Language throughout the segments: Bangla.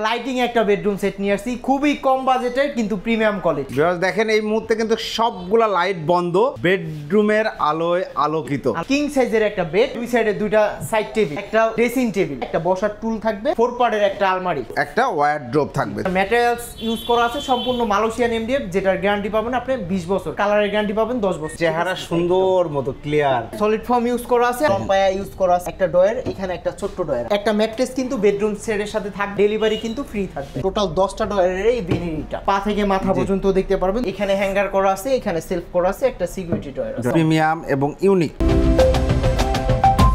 লাইটিং একটা বেডরুম সেট নিয়ে আসছি, খুবই কম বাজেটের কিন্তু প্রিমিয়াম কোয়ালিটি। ভিউয়ার্স দেখেন এই মুহূর্তে কিন্তু সবগুলা লাইট বন্ধ, বেডরুমের আলোয় আলোকিত। কিং সাইজের একটা বেড, দুই সাইডে দুইটা সাইড টেবিল, একটা ড্রেসিং টেবিল, একটা বসার টুল থাকবে, 4 পার্টের একটা আলমারি, একটা ওয়ারড্রোব থাকবে। ম্যাটেরিয়ালস ইউজ করা আছে সম্পূর্ণ মালয়েশিয়ান এমডিএফ, যেটার গ্যারান্টি পাবেন আপনি 20 বছর, কালারের গ্যারান্টি পাবেন 10 বছর। চেহারা সুন্দর মতো ক্লিয়ার। সলিড ফর্ম ইউজ করা আছে, লম্বায়া ইউজ করা আছে, একটা ডয়ার, এখানে একটা ছোট্ট ডয়ার, একটা ম্যাট্রেস কিন্তু বেডরুম সেটের সাথে থাকবে, ডেলিভারি কিন্তু ফ্রি থাকবে। টোটাল 10টা ডয়ারের এই বিনিটা, পা থেকে মাথা পর্যন্ত দেখতে পারবেন। এখানে হ্যাঙ্গার করা আছে, এখানে সেলফ করা আছে, একটা সিকিউরিটি ডয়ার আছে। প্রিমিয়াম এবং ইউনিক।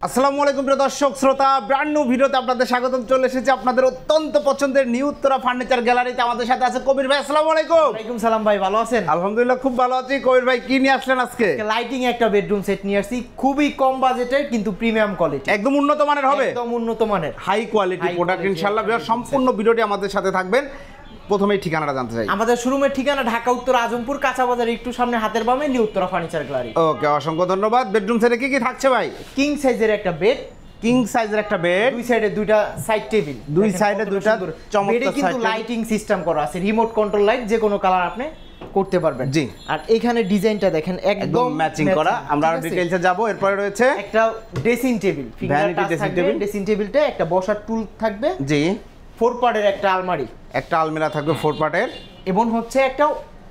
আসসালামু আলাইকুম প্রিয় দর্শক শ্রোতা, ব্র্যান্ড নিউ ভিডিওতে আপনাদের স্বাগতম। চলে এসেছে আপনাদের অত্যন্ত পছন্দের নিউ উত্তরা ফার্নিচার গ্যালারিতে। আমাদের সাথে আছে কবির ভাই। আসসালামু আলাইকুম। ওয়ালাইকুম সালাম ভাই, ভালো আছেন? আলহামদুলিল্লাহ খুব ভালো আছি। কবির ভাই কি নিয়ে আসলেন আজকে? লাইটিং একটা বেডরুম সেট নিয়ে আসছি, খুবই কম বাজেটের কিন্তু প্রিমিয়াম কোয়ালিটি, একদম উন্নত মানের হবে, একদম উন্নত মানের হাই কোয়ালিটি প্রোডাক্ট ইনশাআল্লাহ। সম্পূর্ণ ভিডিওটি আমাদের সাথে থাকবেন। প্রথমেই ঠিকানাটা জানতে চাই। আমাদের শোরুমের ঠিকানা ঢাকা উত্তর আজমপুর কাঁচা বাজার একটু সামনে হাতের বামে নিউ উত্তরা ফার্নিচার গ্যালারি। ওকে, অসংখ্য ধন্যবাদ। বেডরুম সেটে কি কি থাকছে ভাই? কিং সাইজের একটা বেড, কিং সাইজের একটা বেড, দুই সাইডে দুইটা সাইড টেবিল, দুই সাইডে দুইটা চমৎকার বেডে কিন্তু side table। লাইটিং সিস্টেম করা আছে, রিমোট কন্ট্রোল লাইট, যে কোনো কালার আপনি করতে পারবেন। জি। আর এখানে ডিজাইনটা দেখেন একদম ম্যাচিং করা। আমরা আরো ডিটেইলসে যাব। এরপরে রয়েছে একটা dressing table, vanity dressing table, dressing টেবিলটা একটা বসার টুল থাকবে, জি, 4 পার্টের একটা আলমারি, একটা আলমিরা থাকবে 4 পার্টের, এবং হচ্ছে একটা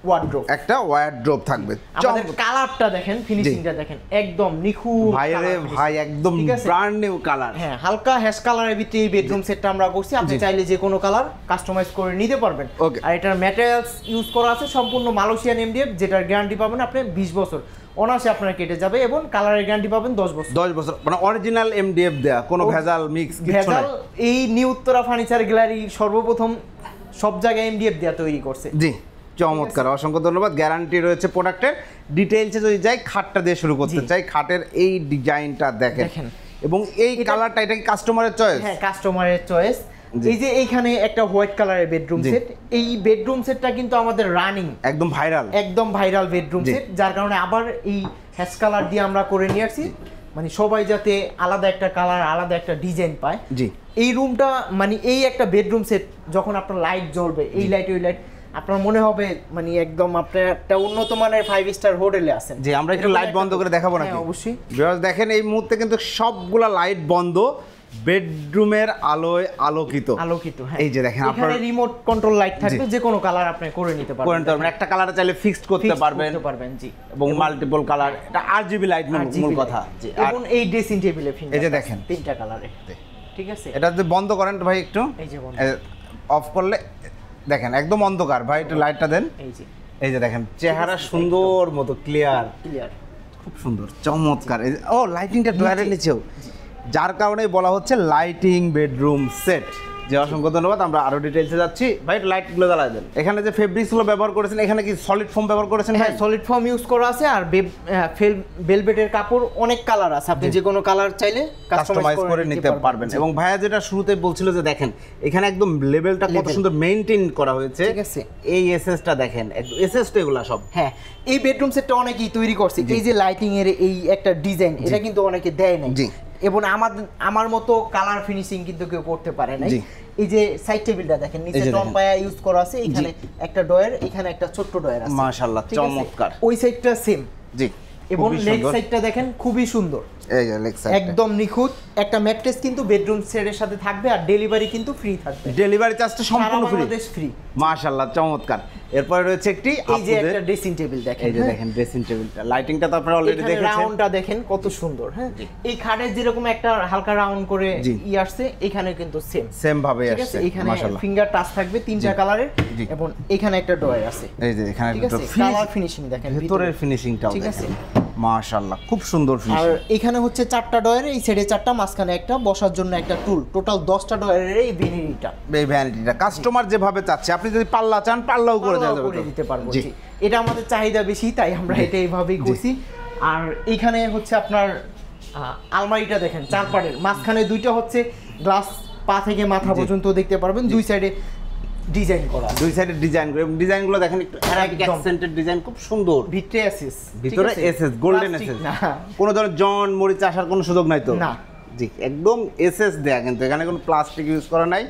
ওয়ার্ড্রোব, একটা ওয়ারড্রোব থাকবে। আমাদের কালারটা দেখেন, ফিনিশিংটা দেখেন একদম নিখুঁত। ভাই রে ভাই, একদম ব্র্যান্ড নিউ কালার। হ্যাঁ, হালকা হ্যাশ কালারের ভিতরে এই বেডরুম সেটটা আমরা করছি। আপনি চাইলে যে কোনো কালার কাস্টমাইজ করে নিতে পারবেন। Okay. আর এটার ম্যাটেরিয়ালস ইউজ করা আছে সম্পূর্ণ মালয়েশিয়ান এমডিএফ, যেটার গ্যারান্টি পাবেন আপনি 20 বছর, অনায়াসে আপনার কেটে যাবে, এবং কালারের গ্যারান্টি পাবেন 10 বছর। 10 বছর মানে অরিজিনাল এমডিএফ দেয়া, কোনো ভেজাল মিক্স কিছু ভেজাল নাই। এই নিউ উত্তরা ফার্নিচার গ্যালারি সর্বপ্রথম সব জায়গায় এমডিএফ দেয়া তৈরি করছে। জি, চমৎকার, অসংখ্য ধন্যবাদ। গ্যারান্টি রয়েছে প্রোডাক্টের। ডিটেইলসে যদি যাই, খাটটা দিয়ে শুরু করতে চাই। খাটের এই ডিজাইনটা দেখেন, এবং এই কালারটা, এটা কি কাস্টমারের চয়েস? হ্যাঁ, কাস্টমারের চয়েস। এই যে এইখানে একটা হোয়াইট কালারের বেডরুম সেট, এই বেডরুম সেটটা কিন্তু আমাদের রানিং একদম ভাইরাল বেডরুম সেট, যার কারণে আবার এই হ্যাশ কালার দিয়ে আমরা করে নিয়ে আসছি, মানে সবাই যাতে আলাদা একটা কালার, আলাদা একটা ডিজাইন পায়। জি, এই রুমটা মানে এই একটা বেডরুম সেট যখন আপনার লাইট জ্বলবে, এই লাইট ওই লাইট, আপনার মনে হবে মানে একদম আপনার একটা উন্নত মানের 5 স্টার হোটেলে আছেন। জি, আমরা একটু লাইট বন্ধ করে দেখাবো নাকি? হ্যাঁ, অবশ্যই। ভিউয়ার্স দেখেন এই মুহূর্তে কিন্তু সবগুলা লাইট বন্ধ, বেডরুমের আলোয় আলোকিত। হ্যাঁ, এই যে দেখেন, এখানে আপনার রিমোট কন্ট্রোল লাইট থাকবে, যে কোনো কালার আপনি করে নিতে পারবেন। একটা কালারে চাইলে ফিক্সড করতে পারবেন, জি, এবং মাল্টিপল কালার। এটা RGB লাইট মূল কথা। জি, এবং এই ড্রেসিং টেবিলে ফিঙ্গার, এই যে দেখেন 3টা কালারে, ঠিক আছে। এটা যদি বন্ধ করেন তো ভাই, একটু এই যে বন্ধ, অফ করলে দেখেন একদম অন্ধকার। ভাই একটু লাইটটা দেন। এই যে দেখেন, চেহারা সুন্দর মতো ক্লিয়ার, খুব সুন্দর, চমৎকার। ও, লাইটিংটা ডয়ারের নিচেও, যার কারণে বলা হচ্ছে লাইটিং বেডরুম সেট। যে অসংখ্য ধন্যবাদ। আমরা আরো ডিটেইলসে যাচ্ছি। ভাই লাইটগুলো জ্বালায় দেন। এখানে যে ফেব্রিক্সগুলো ব্যবহার করেছেন, এখানে কি সলিড ফোম ব্যবহার করেছেন? হ্যাঁ, সলিড ফোম ইউজ করা আছে, আর ভেলভেটের কাপড় অনেক কালার আছে, আপনি যে কোনো কালার চাইলে কাস্টমাইজ করে নিতে পারবেন। এবং ভাইয়া যেটা শুরুতে বলছিল যে দেখেন এখানে একদম লেভেলটা কত সুন্দর মেইনটেইন করা হয়েছে, ঠিক আছে। এই এসএসটা দেখেন, এসএস তো এগুলা সব। হ্যাঁ, এই বেডরুম সেটটা অনেকেই তৈরি করছে। এই যে লাইটিং এর এই একটা ডিজাইন, এটা কিন্তু অনেকে দেয় নাই, এবং আমার মতো কালার ফিনিশিং কিন্তু কেউ করতে পারে নাই। এই যে সাইড টেবিলটা দেখেন, নিচে টম্পায়া ইউজ করা আছে, এখানে একটা ডয়ার, এখানে একটা ছোট্ট ডয়ার আছে। মাশাআল্লাহ, চমৎকার। ওই সাইডটা সেম, জি, এবং লেগ সাইডটা দেখেন খুবই সুন্দর, এই যে লেগ সাইড একদম নিখুঁত। একটা ম্যাট্রেস কিন্তু বেডরুম সেটের সাথে থাকবে, আর ডেলিভারি কিন্তু ফ্রি থাকবে, ডেলিভারি চার্জটা সম্পূর্ণ ফ্রি। মাশাআল্লাহ, চমৎকার। এরপরে রয়েছে একটি এই যে একটা ড্রেসিং টেবিল দেখেন, এই যে দেখেন ড্রেসিং টেবিলটা, লাইটিংটা তো আপনারা অলরেডি দেখেছেন, রাউন্ডটা দেখেন কত সুন্দর। হ্যাঁ, এই খাটের যেরকম একটা হালকা রাউন্ড করে আসছে, এখানে কিন্তু সেম ভাবে আসছে। এখানে ফিঙ্গার টাচ থাকবে 3টা কালারের, এবং এখানে একটা ডয়ার আছে। এই যে এখানে একটা কালার ফিনিশিং দেখেন, ভিতরের ফিনিশিংটাও ঠিক আছে, মাশাআল্লাহ, খুব সুন্দর ফিনিশিং। আর এখানে হচ্ছে 4টা ডয়ার, এই সাইডে 4টা, মাঝখানে একটা, বসার জন্য একটা টুল। টোটাল 10টা ডয়ারের এই ভ্যানিটিটা কাস্টমার যেভাবে চাচ্ছে, আপনি যদি পাল্লা চান পাল্লাও করে দিতে পারবো। জি, এটা আমাদের চাহিদা বেশি, তাই আমরা এটা এইভাবেই করছি। আর এখানে হচ্ছে আপনার আলমারিটা দেখেন 4 পার্টের, মাঝখানে 2টা হচ্ছে গ্লাস, পা থেকে মাথা পর্যন্ত দেখতে পারবেন, দুই সাইডে ডিজাইন করা, দুই সাইডে ডিজাইন করে, ডিজাইনগুলো দেখেন একটু অ্যারাবিক অ্যাকসেন্টেড ডিজাইন, খুব সুন্দর। ভিতরে এসএস, গোল্ডেন এসএস, কোনো ধরনের জন মরিচ আসার কোনো সুযোগ নাই তো? না, জি, একদম এসএস দেয়া, কিন্তু এখানে কোনো প্লাস্টিক ইউজ করা নাই।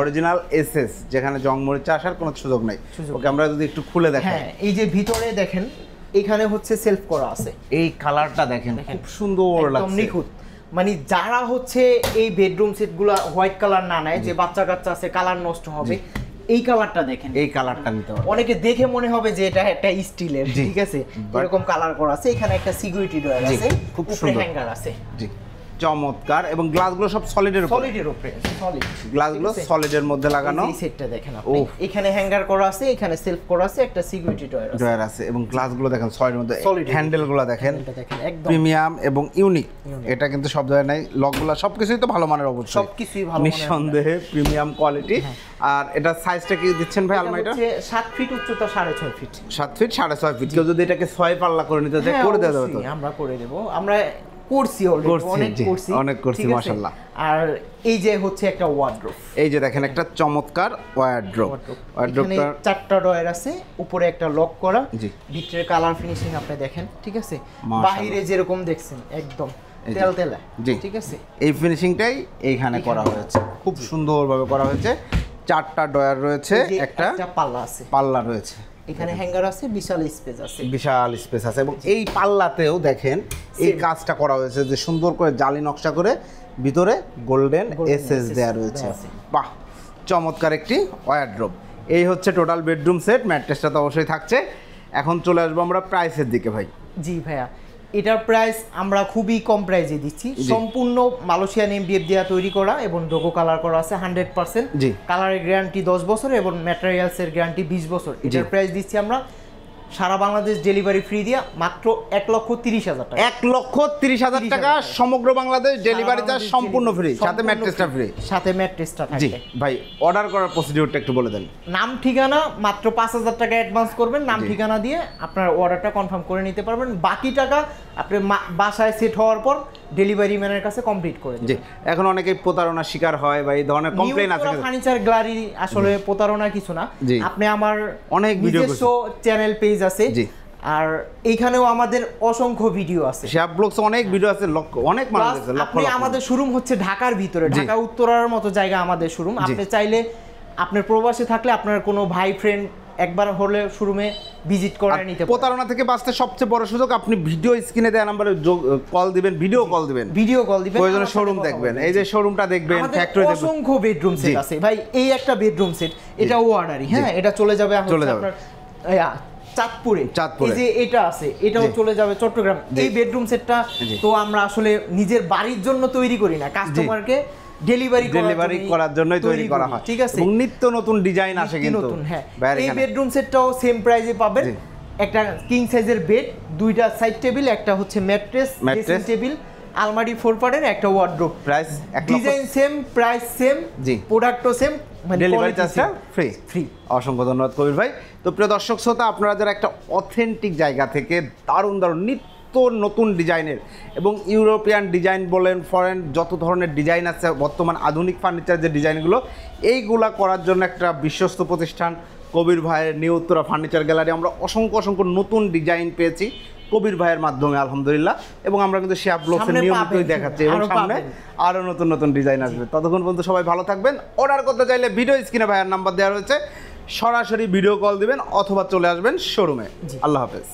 অরিজিনাল এসএস, যেখানে জং মরিচা আসার কোনো সুযোগ নাই। ওকে আমরা যদি একটু খুলে দেখাই, হ্যাঁ এই যে ভিতরে দেখেন এখানে হচ্ছে সেলফ করা আছে, এই কালারটা দেখেন খুব সুন্দর একদম লাগছে। নিখুঁত। মানে যারা হচ্ছে এই বেডরুম সেটগুলো হোয়াইট কালার না নেয়, যে বাচ্চা কাচ্চা আছে কালার নষ্ট হবে, এই কালারটা দেখেন, এই কালারটা নিতে হবে। অনেকে দেখে মনে হবে যে এটা একটা স্টিলের, ঠিক আছে, এরকম কালার করা আছে। এখানে একটা সিকিউরিটি ডোর আছে, খুব উপরে সুন্দর হ্যাঙ্গার আছে। জি চমৎকার, এবং গ্লাসগুলো সব সলিডের উপরে, সলিডের উপরে, সলিড গ্লাসগুলো সলিডের মধ্যে লাগানো। এই সেটটা দেখেন আপনি, এখানে হ্যাঙ্গার করা আছে, এখানে সেলফ করা আছে, একটা সিকিউরিটি ডোর আছে, এবং গ্লাসগুলো দেখেন সলিডের মধ্যে, হ্যান্ডেলগুলো দেখেন একদম প্রিমিয়াম এবং ইউনিক। এটা কিন্তু সব জায়গায় নাই, লকগুলো সবকিছুই তো ভালো মানের, অবশ্যই সবকিছুই ভালো মানের, নিঃসন্দেহে প্রিমিয়াম কোয়ালিটি। আর এটা সাইজটা কি দিচ্ছেন ভাই আলমারিটা? 7 ফিট উচ্চতা, 6.5 ফিট, 7 ফিট 6.5 ফিট। কেউ যদি এটাকে 6 পাল্লা করে নিতে চায় করে দেওয়া যাবে তো? আমরা করে দেব, আমরা করছি অলরেডি, অনেক করছি মাশাআল্লাহ। আর এই যে হচ্ছে একটা ওয়ার্ডরোব, এই যে দেখেন একটা চমৎকার ওয়ার্ডরোব, ওয়ার্ডরোবটা 4টা ডয়ার আছে, উপরে একটা লক করা, ভিতরে কালার ফিনিশিং আপনি দেখেন, ঠিক আছে, বাইরে যেরকম দেখছেন একদম তেলতেলা, ঠিক আছে, এই ফিনিশিংটাই এইখানে করা হয়েছে, খুব সুন্দরভাবে করা হয়েছে। 4টা ডয়ার রয়েছে, একটা পাল্লা আছে, পাল্লা রয়েছে, এখানে হ্যাঙ্গার আছে, বিশাল স্পেস আছে, বিশাল স্পেস আছে। এবং এই পাল্লাতেও দেখেন এই কাজটা করা হয়েছে, যে সুন্দর করে জালি নকশা করে ভিতরে গোল্ডেন এসএস দেয়া রয়েছে। বাহ, চমৎকার একটি ওয়ার্ডরোব। এই হচ্ছে টোটাল বেডরুম সেট। ম্যাট্রেসটা তো অবশ্যই থাকছে। এখন চলে আসবো আমরা প্রাইসের দিকে ভাই। জি ভাইয়া, এটার প্রাইস আমরা খুবই কম প্রাইসে দিচ্ছি, সম্পূর্ণ মালয়েশিয়ান এমডিএফ দিয়ে তৈরি করা এবং ডোগো কালার করা আছে 100%। জি, কালারের গ্যারান্টি 10 বছর এবং ম্যাটেরিয়ালসের গ্যারান্টি 20 বছর। এটার প্রাইস দিচ্ছি আমরা সারা বাংলাদেশ ডেলিভারি ফ্রি দিয়া মাত্র 1,30,000 টাকা। 1,30,000 টাকা সমগ্র বাংলাদেশ ডেলিভারি চার্জ সম্পূর্ণ ফ্রি, সাথে ম্যাট্রেসটা ফ্রি, সাথে ম্যাট্রেসটা জি থাকবে। ভাই, অর্ডার করার প্রসিডিউরটা একটু বলে দেন। নাম ঠিকানা মাত্র 5,000 টাকা অ্যাডভান্স করবেন, নাম ঠিকানা দিয়ে আপনার অর্ডারটা কনফার্ম করে নিতে পারবেন। বাকি টাকা আপনি বাসায় সেট হওয়ার পর ডেলিভারি ম্যানের কাছে কমপ্লিট করে দিবেন। জি, এখন অনেকেই প্রতারণার শিকার হয় বা এই ধরনের কমপ্লেইন আছে। ফার্নিচার গ্যালারি আসলে প্রতারণা কিছু না, আপনি আমার অনেক ভিডিও চ্যানেল পেজ আছে, আর এইখানেও আমাদের অসংখ্য ভিডিও আছে, শেয়ার ব্লগস অনেক ভিডিও আছে, অনেক মানুষ আছে, লক্ষ লক্ষ। আমাদের শোরুম হচ্ছে ঢাকার ভিতরে, ঢাকা উত্তরার মতো জায়গা আমাদের শোরুম। আপনি চাইলে আপনার প্রবাসে থাকলে আপনার কোনো ভাই ফ্রেন্ড একবার হলে শোরুমে ভিজিট করে নিতে পারেন। প্রতারণা থেকে বাঁচতে সবচেয়ে বড় সুযোগ, আপনি ভিডিও স্ক্রিনে দেওয়া নম্বরে কল দিবেন, ভিডিও কল দিবেন, প্রয়োজনে শোরুম দেখবেন। এই যে শোরুমটা দেখবেন, ফ্যাক্টরি দেখবেন, অসংখ্য বেডরুম সেট আছে ভাই। এই একটা বেডরুম সেট, এটা অর্ডারই, হ্যাঁ, এটা চলে যাবে আপনার চাঁদপুরে। এই যে এটা আছে, এটাও চলে যাবে চট্টগ্রাম। এই বেডরুম সেটটা তো আমরা আসলে নিজের বাড়ির জন্য তৈরি করি না, কাস্টমারকে ডেলিভারি করার জন্যই তৈরি করা হয়, ঠিক আছে। এবং নিত্য নতুন ডিজাইন আসে কিন্তু। হ্যাঁ, এই বেডরুম সেটটাও সেম প্রাইসে পাবেন। একটা কিং সাইজের বেড, দুইটা সাইড টেবিল, একটা হচ্ছে ম্যাট্রেস, ড্রেসিং টেবিল, আলমারি 4 পার্টের, একটা wardrobe. Price design same, price same, জি, প্রোডাক্টও সেম, ডেলিভারি চার্জটা ফ্রি। অসংখ্য ধন্যবাদ কবির ভাই। তো প্রিয় দর্শক শ্রোতা, আপনারা যারা একটা অথেন্টিক জায়গা থেকে দারুণ দারুণ নিত্য নতুন ডিজাইনের এবং ইউরোপিয়ান ডিজাইন বলেন, ফরেন যত ধরনের ডিজাইন আছে, বর্তমান আধুনিক ফার্নিচার যে ডিজাইনগুলো, এইগুলা করার জন্য একটা বিশ্বস্ত প্রতিষ্ঠান কবির ভাইয়ের নিউ উত্তরা ফার্নিচার গ্যালারি। আমরা অসংখ্য অসংখ্য নতুন ডিজাইন পেয়েছি কবির ভাইয়ের মাধ্যমে, আলহামদুলিল্লাহ। এবং আমরা কিন্তু শেয়ার ব্লগসের নিয়মিতই দেখাচ্ছি, এবং সামনে আরও নতুন নতুন ডিজাইন আসবে। ততক্ষণ পর্যন্ত সবাই ভালো থাকবেন। অর্ডার করতে চাইলে ভিডিও স্ক্রিনে ভাইয়ের নাম্বার দেওয়া রয়েছে, সরাসরি ভিডিও কল দিবেন অথবা চলে আসবেন শোরুমে। আল্লাহ হাফেজ।